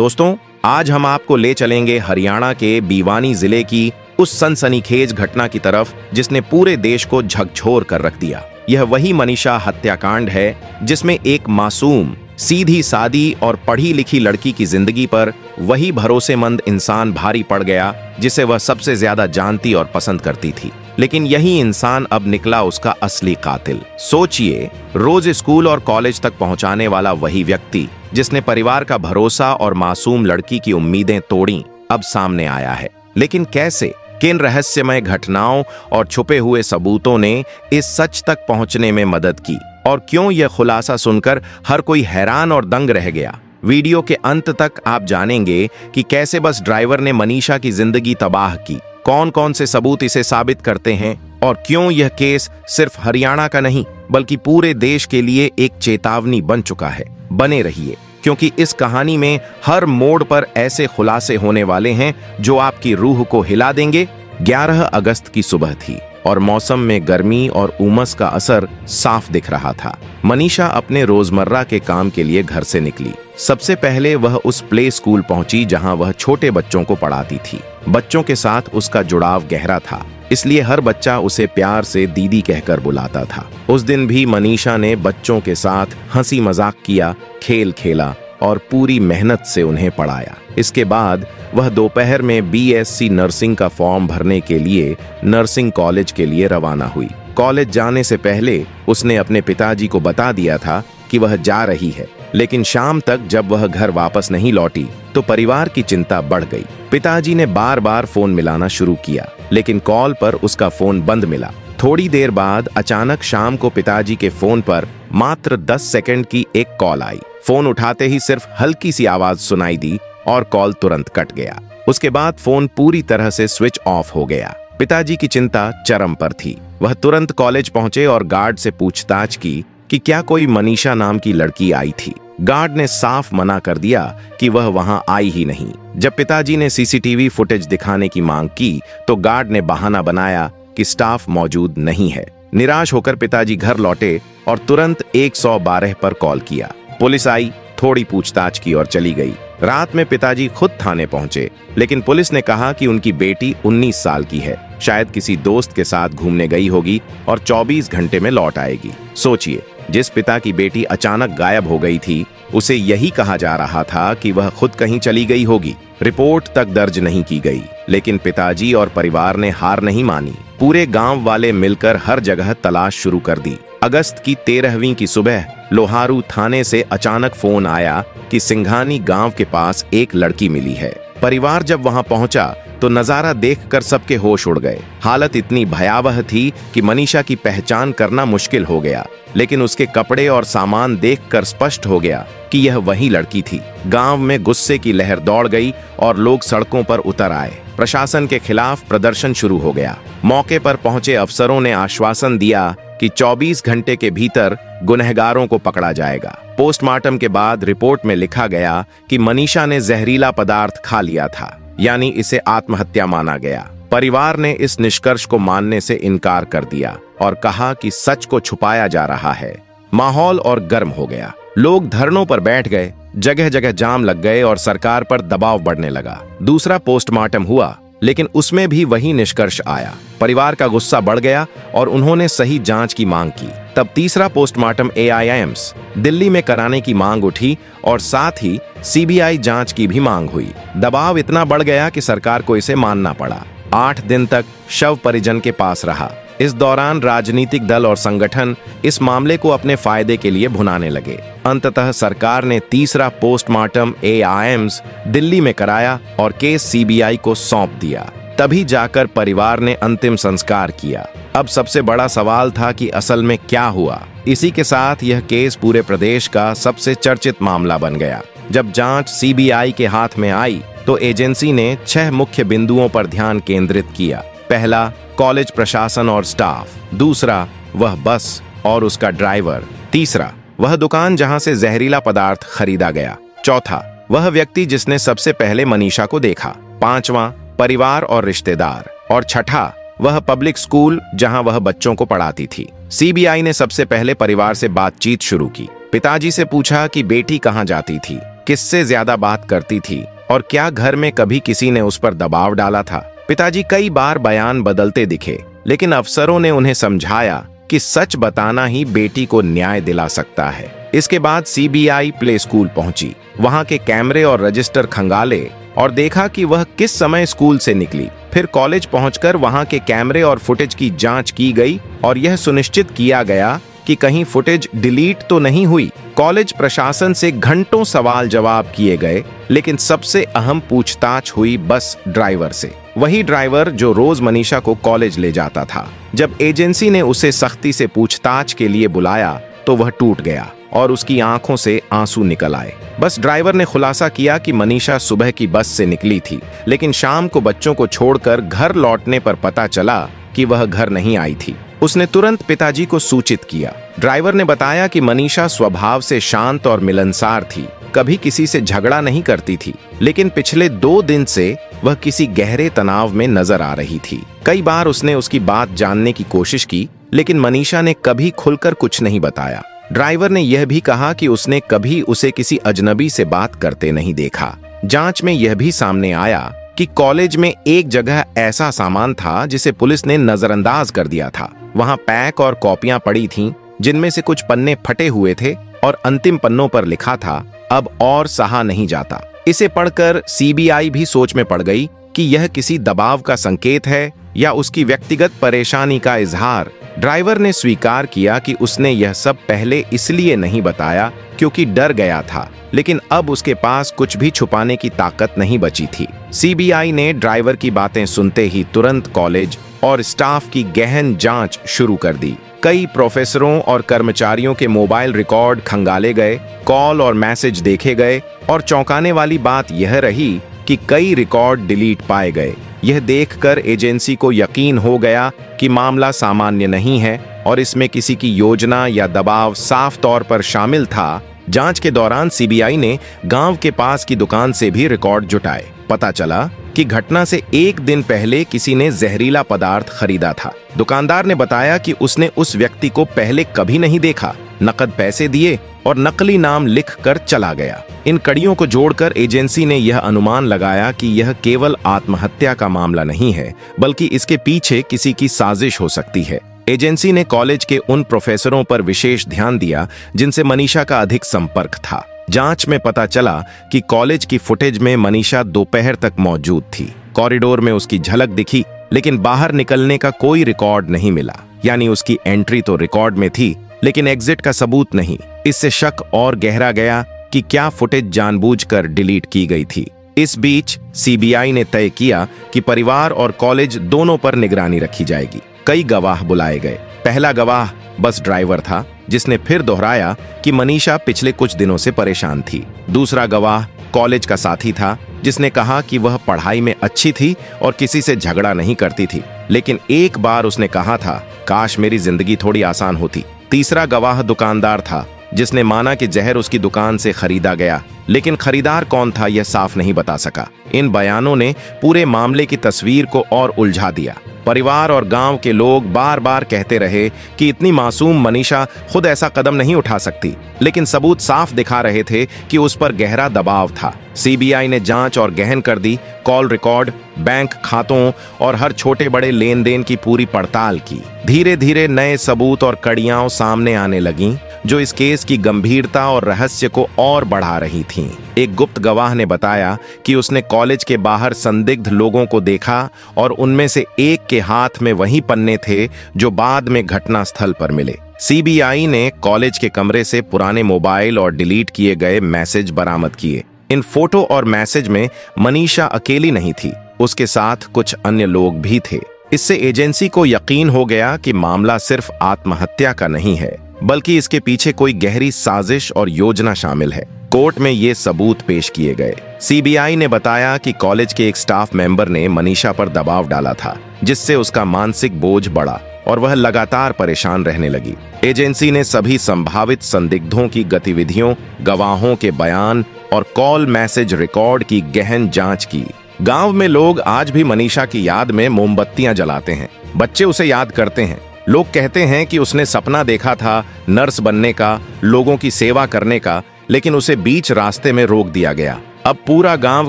दोस्तों, आज हम आपको ले चलेंगे हरियाणा के भिवानी जिले की उस सनसनीखेज घटना की तरफ जिसने पूरे देश को झकझोर कर रख दिया। यह वही मनीषा हत्याकांड है जिसमें एक मासूम, सीधी सादी और पढ़ी लिखी लड़की की जिंदगी पर वही भरोसेमंद इंसान भारी पड़ गया जिसे वह सबसे ज्यादा जानती और पसंद करती थी। लेकिन यही इंसान अब निकला उसका असली कातिल। सोचिए, रोज स्कूल और कॉलेज तक पहुंचाने वाला वही व्यक्ति जिसने परिवार का भरोसा और मासूम लड़की की उम्मीदें तोड़ी, अब सामने आया है। लेकिन कैसे? किन रहस्यमय घटनाओं और छुपे हुए सबूतों ने इस सच तक पहुंचने में मदद की, और क्यों यह खुलासा सुनकर हर कोई हैरान और दंग रह गया? वीडियो के अंत तक आप जानेंगे कि कैसे बस ड्राइवर ने मनीषा की जिंदगी तबाह की, कौन कौन से सबूत इसे साबित करते हैं, और क्यों यह केस सिर्फ हरियाणा का नहीं बल्कि पूरे देश के लिए एक चेतावनी बन चुका है। बने रहिए, क्योंकि इस कहानी में हर मोड़ पर ऐसे खुलासे होने वाले हैं जो आपकी रूह को हिला देंगे। 11 अगस्त की सुबह थी और मौसम में गर्मी और उमस का असर साफ दिख रहा था। मनीषा अपने रोजमर्रा के काम के लिए घर से निकली। सबसे पहले वह उस प्ले स्कूल पहुंची जहां वह छोटे बच्चों को पढ़ाती थी। बच्चों के साथ उसका जुड़ाव गहरा था, इसलिए हर बच्चा उसे प्यार से दीदी कहकर बुलाता था। उस दिन भी मनीषा ने बच्चों के साथ हंसी मजाक किया, खेल खेला और पूरी मेहनत से उन्हें पढ़ाया। इसके बाद वह दोपहर में बीएससी नर्सिंग का फॉर्म भरने के लिए नर्सिंग कॉलेज के लिए रवाना हुई। कॉलेज जाने से पहले उसने अपने पिताजी को बता दिया था कि वह जा रही है, लेकिन शाम तक जब वह घर वापस नहीं लौटी तो परिवार की चिंता बढ़ गई। पिताजी ने बार बार फोन मिलाना शुरू किया, लेकिन कॉल पर उसका फोन बंद मिला। थोड़ी देर बाद अचानक शाम को पिताजी के फोन पर मात्र 10 सेकंड की एक कॉल आई। फोन उठाते ही सिर्फ हल्की सी आवाज सुनाई दी और कॉल तुरंत कट गया। उसके बाद फोन पूरी तरह से स्विच ऑफ हो गया। पिताजी की चिंता चरम पर थी। वह तुरंत कॉलेज पहुंचे और गार्ड से पूछताछ की कि क्या कोई मनीषा नाम की लड़की आई थी। गार्ड ने साफ मना कर दिया कि वह वहां आई ही नहीं। जब पिताजी ने सीसीटीवी फुटेज दिखाने की मांग की तो गार्ड ने बहाना बनाया कि स्टाफ मौजूद नहीं है। निराश होकर पिताजी घर लौटे और तुरंत 112 पर कॉल किया। पुलिस आई, थोड़ी पूछताछ की और चली गई। रात में पिताजी खुद थाने पहुंचे, लेकिन पुलिस ने कहा कि उनकी बेटी 19 साल की है, शायद किसी दोस्त के साथ घूमने गई होगी और 24 घंटे में लौट आएगी। सोचिए, जिस पिता की बेटी अचानक गायब हो गई थी उसे यही कहा जा रहा था कि वह खुद कहीं चली गई होगी। रिपोर्ट तक दर्ज नहीं की गई, लेकिन पिताजी और परिवार ने हार नहीं मानी। पूरे गांव वाले मिलकर हर जगह तलाश शुरू कर दी। अगस्त की 13वीं की सुबह लोहारू थाने से अचानक फोन आया कि सिंघानी गांव के पास एक लड़की मिली है। परिवार जब वहां पहुंचा तो नजारा देखकर सबके होश उड़ गए। हालत इतनी भयावह थी कि मनीषा की पहचान करना मुश्किल हो गया, लेकिन उसके कपड़े और सामान देखकर स्पष्ट हो गया कि यह वही लड़की थी। गांव में गुस्से की लहर दौड़ गई और लोग सड़कों पर उतर आए। प्रशासन के खिलाफ प्रदर्शन शुरू हो गया। मौके पर पहुंचे अफसरों ने आश्वासन दिया कि 24 घंटे के भीतर गुनहगारों को पकड़ा जाएगा। पोस्टमार्टम के बाद रिपोर्ट में लिखा गया कि मनीषा ने जहरीला पदार्थ खा लिया था, यानी इसे आत्महत्या माना गया। परिवार ने इस निष्कर्ष को मानने से इनकार कर दिया और कहा कि सच को छुपाया जा रहा है। माहौल और गर्म हो गया। लोग धरनों पर बैठ गए, जगह जगह जाम लग गए और सरकार पर दबाव बढ़ने लगा। दूसरा पोस्टमार्टम हुआ, लेकिन उसमें भी वही निष्कर्ष आया। परिवार का गुस्सा बढ़ गया और उन्होंने सही जांच की मांग की। तब तीसरा पोस्टमार्टम AIIMS दिल्ली में कराने की मांग उठी और साथ ही CBI जांच की भी मांग हुई। दबाव इतना बढ़ गया कि सरकार को इसे मानना पड़ा। 8 दिन तक शव परिजन के पास रहा। इस दौरान राजनीतिक दल और संगठन इस मामले को अपने फायदे के लिए भुनाने लगे। अंततः सरकार ने तीसरा पोस्टमार्टम AIIMS दिल्ली में कराया और केस CBI को सौंप दिया। तभी जाकर परिवार ने अंतिम संस्कार किया। अब सबसे बड़ा सवाल था कि असल में क्या हुआ। इसी के साथ यह केस पूरे प्रदेश का सबसे चर्चित मामला बन गया। जब जांच CBI के हाथ में आई तो एजेंसी ने 6 मुख्य बिंदुओं पर ध्यान केंद्रित किया। पहला, कॉलेज प्रशासन और स्टाफ। दूसरा, वह बस और उसका ड्राइवर। तीसरा, वह दुकान जहां से जहरीला पदार्थ खरीदा गया। चौथा, वह व्यक्ति जिसने सबसे पहले मनीषा को देखा। पांचवां, परिवार और रिश्तेदार। और छठा, वह पब्लिक स्कूल जहां वह बच्चों को पढ़ाती थी। CBI ने सबसे पहले परिवार से बातचीत शुरू की। पिताजी से पूछा कि बेटी कहां जाती थी। किससे ज्यादा बात करती थी और क्या घर में कभी किसी ने उस पर दबाव डाला था। पिताजी कई बार बयान बदलते दिखे, लेकिन अफसरों ने उन्हें समझाया कि सच बताना ही बेटी को न्याय दिला सकता है। इसके बाद सीबीआई प्ले स्कूल पहुंची, वहां के कैमरे और रजिस्टर खंगाले और देखा कि वह किस समय स्कूल से निकली। फिर कॉलेज पहुंचकर वहां के कैमरे और फुटेज की जांच की गई और यह सुनिश्चित किया गया कि कहीं फुटेज डिलीट तो नहीं हुई। कॉलेज प्रशासन से घंटों सवाल जवाब किए गए, लेकिन सबसे अहम पूछताछ हुई बस ड्राइवर से। वही ड्राइवर जो रोज मनीषा को कॉलेज ले जाता था। जब एजेंसी ने उसे सख्ती से पूछताछ के लिए बुलाया तो वह टूट गया और उसकी आंखों से आंसू निकल आए। बस ड्राइवर ने खुलासा किया कि मनीषा सुबह की बस से निकली थी, लेकिन शाम को बच्चों को छोड़कर घर लौटने पर पता चला कि वह घर नहीं आई थी। उसने तुरंत पिताजी को सूचित किया। ड्राइवर ने बताया कि मनीषा स्वभाव से शांत और मिलनसार थी, कभी किसी से झगड़ा नहीं करती थी, लेकिन पिछले 2 दिन से वह किसी गहरे तनाव में नजर आ रही थी। कई बार उसने उसकी बात जानने की कोशिश की, लेकिन मनीषा ने कभी खुलकर कुछ नहीं बताया। ड्राइवर ने यह भी कहा कि उसने कभी उसे किसी अजनबी से बात करते नहीं देखा। जांच में यह भी सामने आया कि कॉलेज में एक जगह ऐसा सामान था जिसे पुलिस ने नजरअंदाज कर दिया था। वहां पैक और कॉपियां पड़ी थीं, जिनमें से कुछ पन्ने फटे हुए थे और अंतिम पन्नों पर लिखा था, अब और सहा नहीं जाता। इसे पढ़कर सीबीआई भी सोच में पड़ गई कि यह किसी दबाव का संकेत है या उसकी व्यक्तिगत परेशानी का इजहार। ड्राइवर ने स्वीकार किया कि उसने यह सब पहले इसलिए नहीं बताया क्योंकि डर गया था, लेकिन अब उसके पास कुछ भी छुपाने की ताकत नहीं बची थी। सीबीआई ने ड्राइवर की बातें सुनते ही तुरंत कॉलेज और स्टाफ की गहन जांच शुरू कर दी। कई प्रोफेसरों और कर्मचारियों के मोबाइल रिकॉर्ड खंगाले गए, कॉल और मैसेज देखे गए और चौंकाने वाली बात यह रही कि कई रिकॉर्ड डिलीट पाए गए। यह देखकर एजेंसी को यकीन हो गया कि मामला सामान्य नहीं है और इसमें किसी की योजना या दबाव साफ तौर पर शामिल था। जांच के दौरान सीबीआई ने गांव के पास की दुकान से भी रिकॉर्ड जुटाए। पता चला कि घटना से 1 दिन पहले किसी ने जहरीला पदार्थ खरीदा था। दुकानदार ने बताया कि उसने उस व्यक्ति को पहले कभी नहीं देखा, नकद पैसे दिए और नकली नाम लिख कर चला गया। इन कड़ियों को जोड़कर एजेंसी ने यह अनुमान लगाया कि यह केवल आत्महत्या का मामला नहीं है, बल्कि इसके पीछे किसी की साजिश हो सकती है। एजेंसी ने कॉलेज के उन प्रोफेसरों पर विशेष ध्यान दिया जिनसे मनीषा का अधिक संपर्क था। जांच में पता चला कि कॉलेज की फुटेज में मनीषा दोपहर तक मौजूद थी। कॉरिडोर में उसकी झलक दिखी, लेकिन बाहर निकलने का कोई रिकॉर्ड नहीं मिला। यानी उसकी एंट्री तो रिकॉर्ड में थी, लेकिन एग्जिट का सबूत नहीं। इससे शक और गहरा गया कि क्या फुटेज जानबूझकर डिलीट की गई थी। इस बीच सीबीआई ने तय किया कि परिवार और कॉलेज दोनों पर निगरानी रखी जाएगी। कई गवाह बुलाए गए। पहला गवाह बस ड्राइवर था, जिसने फिर दोहराया कि मनीषा पिछले कुछ दिनों से परेशान थी। दूसरा गवाह कॉलेज का साथी था, जिसने कहा कि वह पढ़ाई में अच्छी थी और किसी से झगड़ा नहीं करती थी, लेकिन एक बार उसने कहा था, काश मेरी जिंदगी थोड़ी आसान होती। तीसरा गवाह दुकानदार था, जिसने माना कि जहर उसकी दुकान से खरीदा गया, लेकिन खरीदार कौन था यह साफ नहीं बता सका। इन बयानों ने पूरे मामले की तस्वीर को और उलझा दिया। परिवार और गांव के लोग बार बार कहते रहे कि इतनी मासूम मनीषा खुद ऐसा कदम नहीं उठा सकती, लेकिन सबूत साफ दिखा रहे थे कि उस पर गहरा दबाव था। सीबीआई ने जांच और गहन कर दी, कॉल रिकॉर्ड, बैंक खातों और हर छोटे बड़े लेन देन की पूरी पड़ताल की। धीरे धीरे नए सबूत और कड़ियां सामने आने लगीं, जो इस केस की गंभीरता और रहस्य को और बढ़ा रही थीं। एक गुप्त गवाह ने बताया कि उसने कॉलेज के बाहर संदिग्ध लोगों को देखा और उनमें से एक के हाथ में वही पन्ने थे जो बाद में घटना स्थल पर मिले। सीबीआई ने कॉलेज के कमरे से पुराने मोबाइल और डिलीट किए गए मैसेज बरामद किए। इन फोटो और मैसेज में मनीषा अकेली नहीं थी, उसके साथ कुछ अन्य लोग भी थे। इससे एजेंसी को यकीन हो गया कि मामला सिर्फ आत्महत्या का नहीं है, बल्कि इसके पीछे कोई गहरी साजिश और योजना शामिल है। कोर्ट में ये सबूत पेश किए गए। सीबीआई ने बताया कि कॉलेज के एक स्टाफ मेंबर ने मनीषा पर दबाव डाला था, जिससे उसका मानसिक बोझ बढ़ा और वह लगातार परेशान रहने लगी। एजेंसी ने सभी संभावित संदिग्धों की गतिविधियों, गवाहों के बयान और कॉल मैसेज रिकॉर्ड की गहन जांच की। गांव में लोग आज भी मनीषा की याद में मोमबत्तियां जलाते हैं। बच्चे उसे याद करते हैं। लोग कहते हैं कि उसने सपना देखा था नर्स बनने का, लोगों की सेवा करने का, लेकिन उसे बीच रास्ते में रोक दिया गया। अब पूरा गांव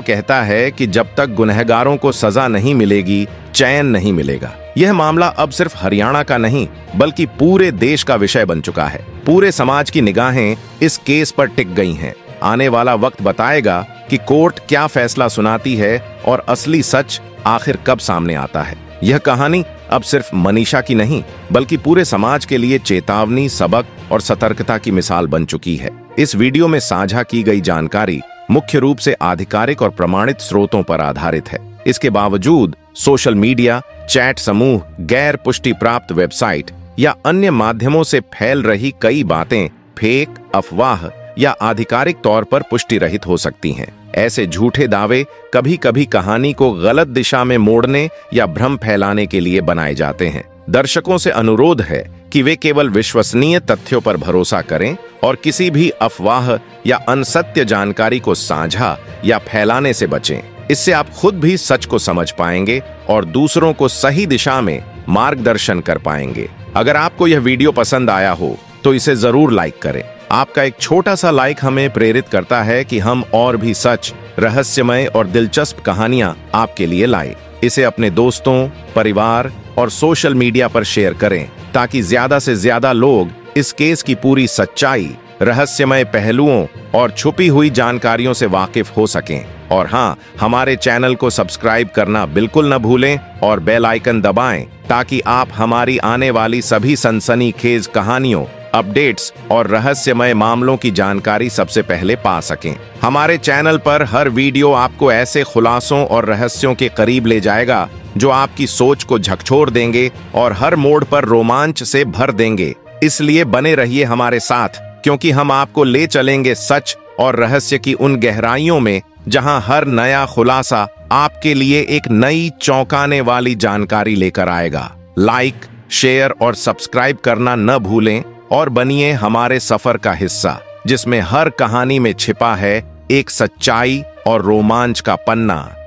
कहता है कि जब तक गुनहगारों को सजा नहीं मिलेगी, चैन नहीं मिलेगा। यह मामला अब सिर्फ हरियाणा का नहीं, बल्कि पूरे देश का विषय बन चुका है। पूरे समाज की निगाहें इस केस पर टिक गई हैं। आने वाला वक्त बताएगा कि कोर्ट क्या फैसला सुनाती है और असली सच आखिर कब सामने आता है। यह कहानी अब सिर्फ मनीषा की नहीं, बल्कि पूरे समाज के लिए चेतावनी, सबक और सतर्कता की मिसाल बन चुकी है। इस वीडियो में साझा की गई जानकारी मुख्य रूप से आधिकारिक और प्रमाणित स्रोतों पर आधारित है। इसके बावजूद सोशल मीडिया, चैट समूह, गैर पुष्टि प्राप्त वेबसाइट या अन्य माध्यमों से फैल रही कई बातें फेक, अफवाह या आधिकारिक तौर पर पुष्टि रहित हो सकती हैं। ऐसे झूठे दावे कभी कभी कहानी को गलत दिशा में मोड़ने या भ्रम फैलाने के लिए बनाए जाते हैं। दर्शकों से अनुरोध है कि वे केवल विश्वसनीय तथ्यों पर भरोसा करें और किसी भी अफवाह या अनसत्य जानकारी को साझा या फैलाने से बचें। इससे आप खुद भी सच को समझ पाएंगे और दूसरों को सही दिशा में मार्गदर्शन कर पाएंगे। अगर आपको यह वीडियो पसंद आया हो तो इसे जरूर लाइक करें। आपका एक छोटा सा लाइक हमें प्रेरित करता है कि हम और भी सच, रहस्यमय और दिलचस्प कहानियां आपके लिए लाएं। इसे अपने दोस्तों, परिवार और सोशल मीडिया पर शेयर करें ताकि ज्यादा से ज्यादा लोग इस केस की पूरी सच्चाई, रहस्यमय पहलुओं और छुपी हुई जानकारियों से वाकिफ हो सकें। और हाँ, हमारे चैनल को सब्सक्राइब करना बिल्कुल न भूलें और बेल आइकन दबाएं ताकि आप हमारी आने वाली सभी सनसनीखेज कहानियों, अपडेट्स और रहस्यमय मामलों की जानकारी सबसे पहले पा सकें। हमारे चैनल पर हर वीडियो आपको ऐसे खुलासों और रहस्यों के करीब ले जाएगा जो आपकी सोच को झकझोर देंगे और हर मोड़ पर रोमांच से भर देंगे। इसलिए बने रहिए हमारे साथ, क्योंकि हम आपको ले चलेंगे सच और रहस्य की उन गहराइयों में जहां हर नया खुलासा आपके लिए एक नई चौंकाने वाली जानकारी लेकर आएगा। लाइक, शेयर और सब्सक्राइब करना न भूलें और बनिए हमारे सफर का हिस्सा, जिसमें हर कहानी में छिपा है एक सच्चाई और रोमांच का पन्ना।